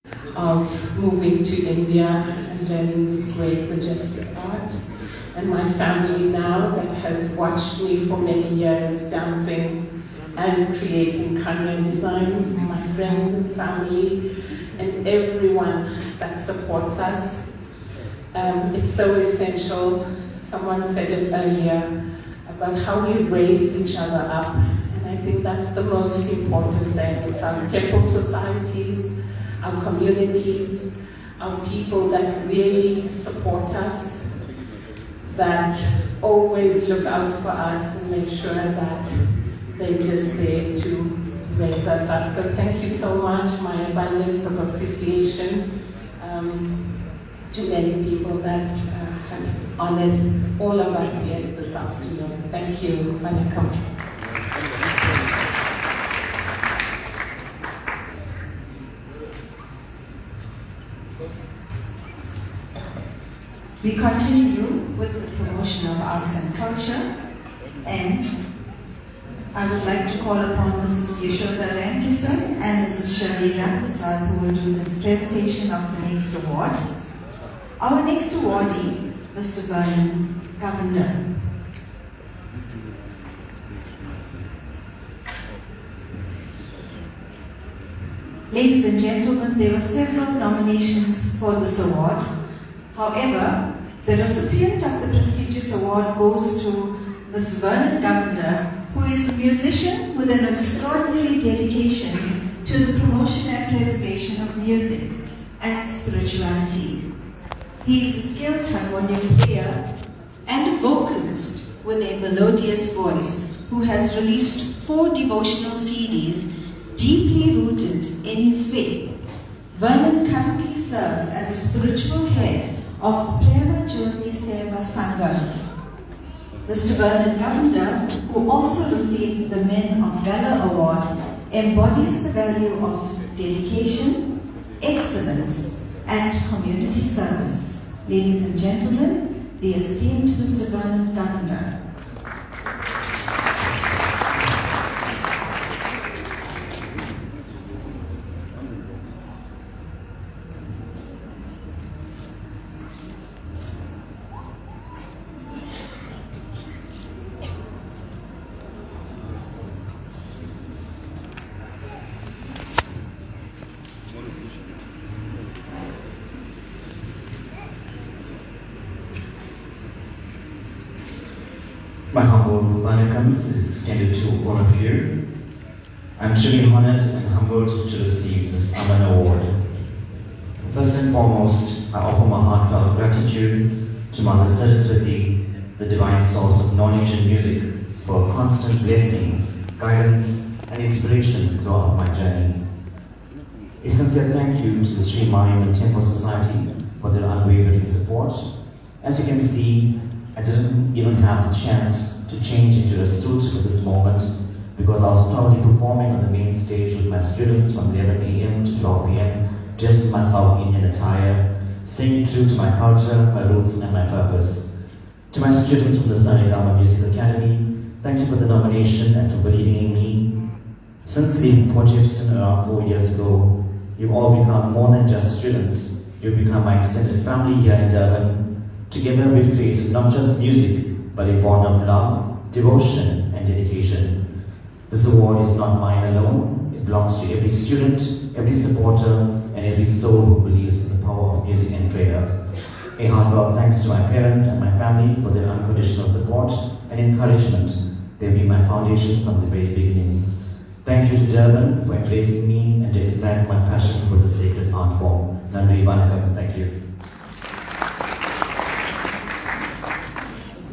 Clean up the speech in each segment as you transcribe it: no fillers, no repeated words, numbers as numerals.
of moving to India and learning this great, majestic art. And my family now that has watched me for many years dancing and creating Kanya designs, my friends and family, and everyone that supports us. It's so essential. Someone said it earlier about how we raise each other up. And I think that's the most important thing. It's our temple societies, our communities, our people that really support us, that always look out for us and make sure that they're just there to raise us up. So thank you so much, my abundance of appreciation to many people that have honored all of us here this afternoon. Thank you, Vanakkam. We continue with the promotion of arts and culture, and I would like to call upon Mrs. Yashoda Ramkisar and Mrs. Shirley Ramprasad, who will do the presentation of the next award. Our next awardee, Mr. Vernon Govender. Ladies and gentlemen, there were several nominations for this award. However, the recipient of the prestigious award goes to Mr. Vernon Govender, who is a musician with an extraordinary dedication to the promotion and preservation of music and spirituality. He is a skilled harmonium player and a vocalist with a melodious voice who has released 4 devotional CDs deeply rooted in his faith. Vernon currently serves as a spiritual head of Prema Jyoti Seva Sangha. Mr. Vernon Govender, who also received the Men of Valor Award, embodies the value of dedication, excellence, and community service. Ladies and gentlemen, the esteemed Mr. Vernon Govender. My humble welcome is extended to all of you. I'm truly honored and humbled to receive this Aman Award. First and foremost, I offer my heartfelt gratitude to Mother Saraswati, the divine source of knowledge and music, for her constant blessings, guidance, and inspiration throughout my journey. A sincere thank you to the Sri Mariamman Temple Society for their unwavering support. As you can see, I didn't even have the chance to change into a suit for this moment because I was proudly performing on the main stage with my students from 11 a.m. to 12 p.m. dressed in my South Indian attire, staying true to my culture, my roots, and my purpose. To my students from the Saregama Music Academy, thank you for the nomination and for believing in me. Since leaving Port Shepstone around 4 years ago, you've all become more than just students. You've become my extended family here in Durban. Together we've created not just music, but a bond of love, devotion, and dedication. This award is not mine alone. It belongs to every student, every supporter, and every soul who believes in the power of music and prayer. A heartfelt thanks to my parents and my family for their unconditional support and encouragement. They've been my foundation from the very beginning. Thank you to Durban for embracing me and recognizing my passion for the sacred art form. Nandri Vanakkam, thank you.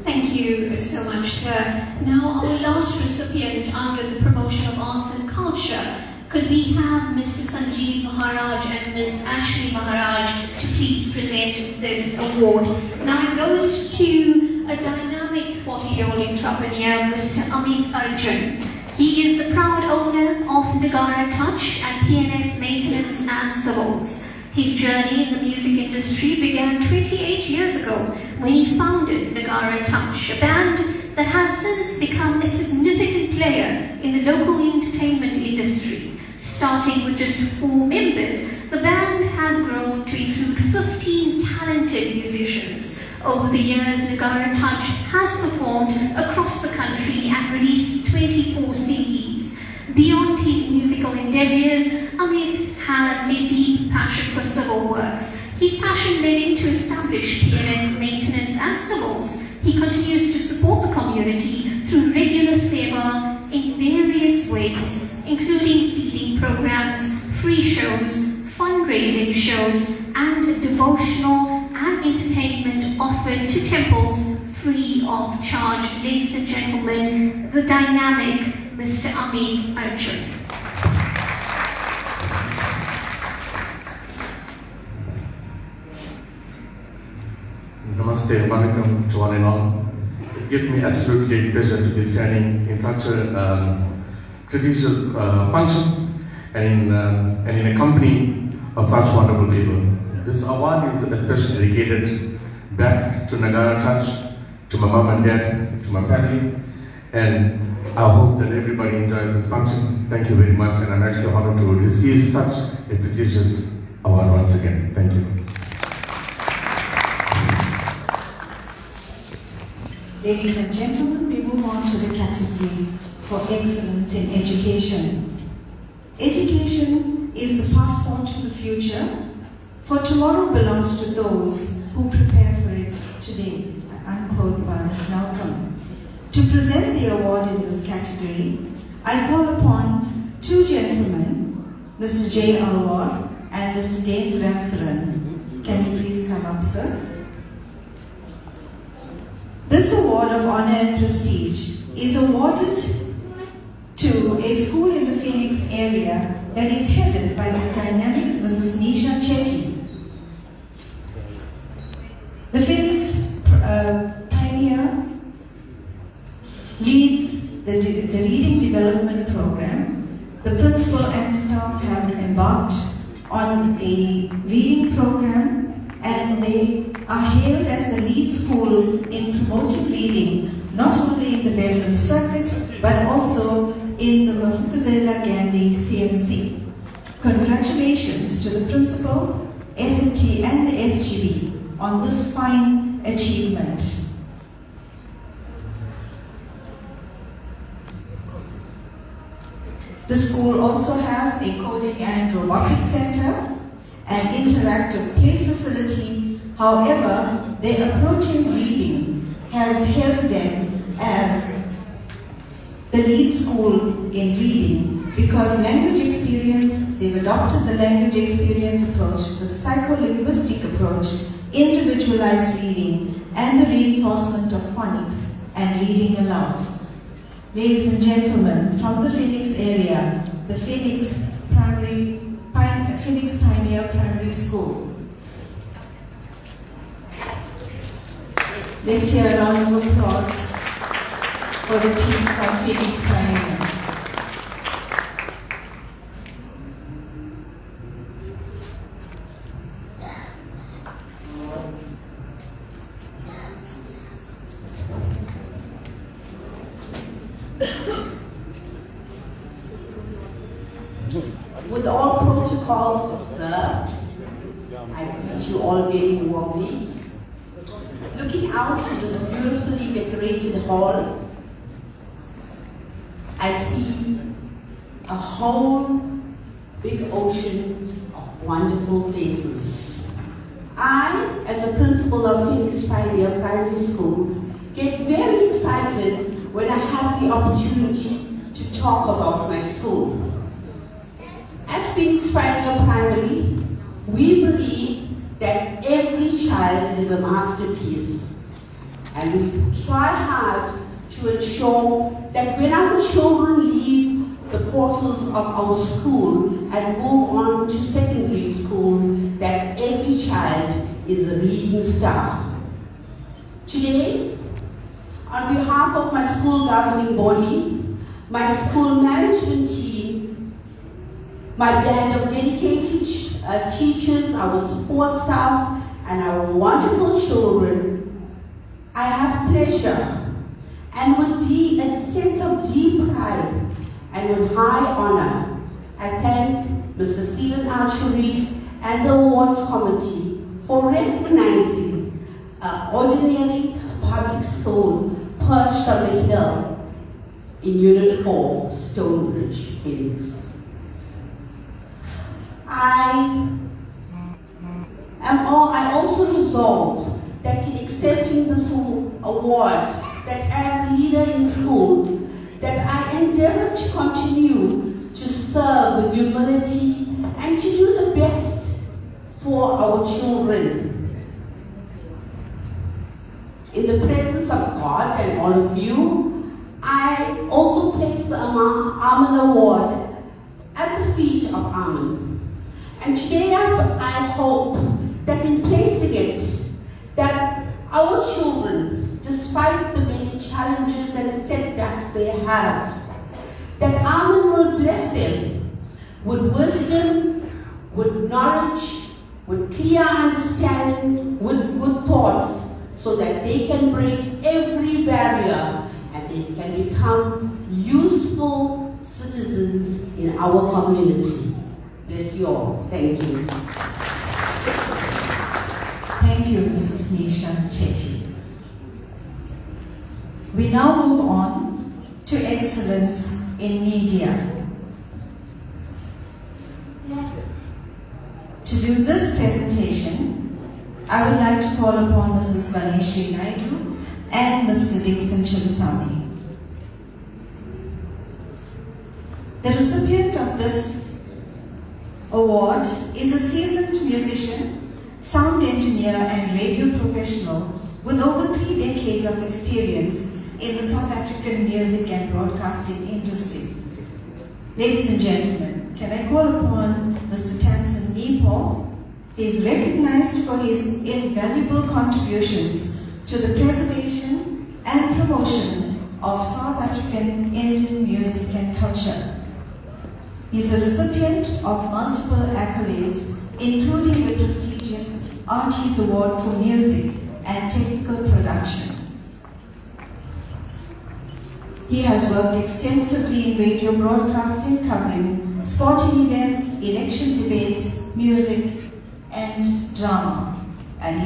Thank you so much, sir. Now, our last recipient under the promotion of arts and culture, could we have Mr. Sanjeev Maharaj and Ms. Ashley Maharaj to please present this award. Now it goes to a dynamic 40-year-old entrepreneur, Mr. Amit Arjun. He is the proud owner of Nagara Touch and PNS Maintenance and Civils. His journey in the music industry began 28 years ago when he founded Nagara Touch, a band that has since become a significant player in the local entertainment industry. Starting with just 4 members, the band Over the years, Nagara Touch has performed across the country and released 24 CDs. Beyond his musical endeavours, Amit has a deep passion for civil works. His passion led him to establish PMS maintenance and civils. He continues to support the community through regular seva in various ways, including feeding programs, free shows, fundraising shows, and devotional and entertainment offered to temples free of charge. Ladies and gentlemen, the dynamic Mr. Amit Arjun. Namaste, Vanakkam to one and all. It gives me absolutely pleasure to be standing in such a prestigious function and in a company of such wonderful people. This award is especially dedicated back to Nagara Touch, to my mom and dad, to my family, and I hope that everybody enjoys this function. Thank you very much, and I'm actually honored to receive such a prestigious award once again. Thank you. Ladies and gentlemen, we move on to the category for excellence in education. Education is the passport to the future, for tomorrow belongs to those who prepare for it today, unquote by Malcolm. To present the award in this category, I call upon two gentlemen, Mr. J. Alwar and Mr. Danes Ramsaran. Can you please come up, sir? This award of honor and prestige is awarded to a school in the Phoenix area that is headed by the dynamic Mrs. Nisha Chetty. The Phoenix Pioneer leads the Reading Development Program. The principal and staff have embarked on a reading program, and they are hailed as the lead school in promoting reading, not only in the Verulam circuit, but also in the Mafukuzela Gandhi CMC. Congratulations to the principal, SMT and the SGB on this fine achievement. The school also has a coding and robotics center, an interactive play facility. However, their approach in reading has hailed them as the lead school in reading because language experience, they've adopted the language experience approach, the psycholinguistic approach, individualized reading, and the reinforcement of phonics and reading aloud. Ladies and gentlemen, from the Phoenix area, the Phoenix Pioneer Primary School. Let's hear a round of applause for the team from Phoenix Pioneer. With all protocols observed, I greet you all very warmly. Looking out to this beautifully decorated hall, I see a whole big ocean of wonderful faces. I, as a principal of Phoenix Pioneer Primary School, get very excited when I have the opportunity to talk about my school. At Phoenix Pioneer Primary, we believe that every child is a masterpiece, and we try hard to ensure that when our children leave the portals of our school and move on to secondary school, that every child is a reading star. Today, on behalf of my school governing body, my school management team, my band of dedicated teachers, our support staff, and our wonderful children, I have pleasure and with a sense of deep pride and with high honor, I thank Mr. Stephen Archery and the Awards Committee for recognizing an ordinary public school perched on the hill in Unit 4, Stonebridge, Phoenix. I also resolve that in accepting this award, that as a leader in school, that I endeavor to continue to serve with humility and to do the best for our children. In the presence of God and all of you, I also place the Aman Award at the feet of Aman. And today I hope that in placing it, that our children, despite the many challenges and setbacks they have, that Aman will bless them with wisdom, with knowledge, with clear understanding, with good thoughts, so that they can break every barrier and they can become useful citizens in our community. Bless you all. Thank you. Thank you, Mrs. Nisha Chetty. We now move on to excellence in media. To do this presentation, I would like to call upon Mrs. Vaneshri Naidu and Mr. Dixon Chinsami. The recipient of this award is a seasoned musician, sound engineer and radio professional with over 3 decades of experience in the South African music and broadcasting industry. Ladies and gentlemen, can I call upon Mr. Tansen Nepal? He is recognized for his invaluable contributions to the preservation and promotion of South African Indian music and culture. He is a recipient of multiple accolades, including the prestigious Archie's Award for Music and Technical Production. He has worked extensively in radio broadcasting, covering sporting events, election debates, music, and drama. And